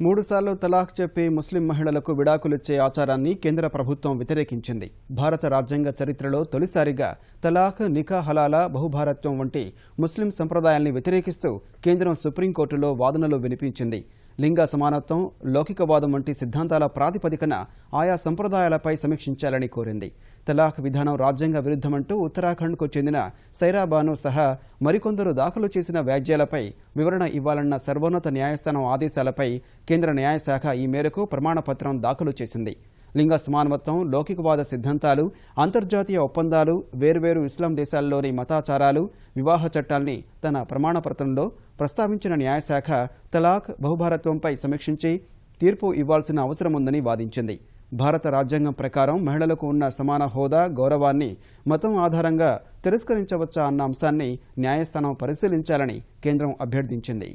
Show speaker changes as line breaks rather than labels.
3 సార్లు తలాక్ చెప్పి ముస్లిం మహిళలకు విడాకులిచ్చే ఆచారాన్ని కేంద్ర ప్రభుత్వం వ్యతిరేకించింది. భారత రాజ్యాంగ చరిత్రలో తొలిసారిగా తలాక్, నికా హలాలా, బహుభారత్వం వంటి ముస్లిం సంప్రదాయాల్ని వ్యతిరేకిస్తూ కేంద్రం సుప్రీంకోర్టులో వాదనలు వినిపించింది. లింగ సమానత్వం, లౌకికవాదం వంటి సిద్ధాంతాల ప్రాతిపదికన ఆయా సంప్రదాయాలపై సమీక్షించాలని కోరింది. తలాక్ విధానం రాజ్యాంగ విరుద్ధమంటూ ఉత్తరాఖండ్కు చెందిన సైరా బాను సహా మరికొందరు దాఖలు చేసిన వ్యాజ్యాలపై వివరణ ఇవ్వాలన్న సర్వోన్నత న్యాయస్థానం ఆదేశాలపై కేంద్ర న్యాయశాఖ ఈ మేరకు ప్రమాణపత్రం దాఖలు చేసింది. లింగ సమానత్వం, లౌకికవాద సిద్ధాంతాలు, అంతర్జాతీయ ఒప్పందాలు, వేర్వేరు ఇస్లాం దేశాల్లోని మతాచారాలు, వివాహ చట్టాల్ని తన ప్రమాణపత్రంలో ప్రస్తావించిన న్యాయశాఖ తలాక్, బహుభారత్వంపై సమీక్షించి తీర్పు ఇవ్వాల్సిన అవసరం ఉందని వాదించింది. భారత రాజ్యాంగం ప్రకారం మహిళలకు ఉన్న సమాన హోదా, గౌరవాన్ని మతం ఆధారంగా తిరస్కరించవచ్చా అన్న అంశాన్ని న్యాయస్థానం పరిశీలించాలని కేంద్రం అభ్యర్థించింది.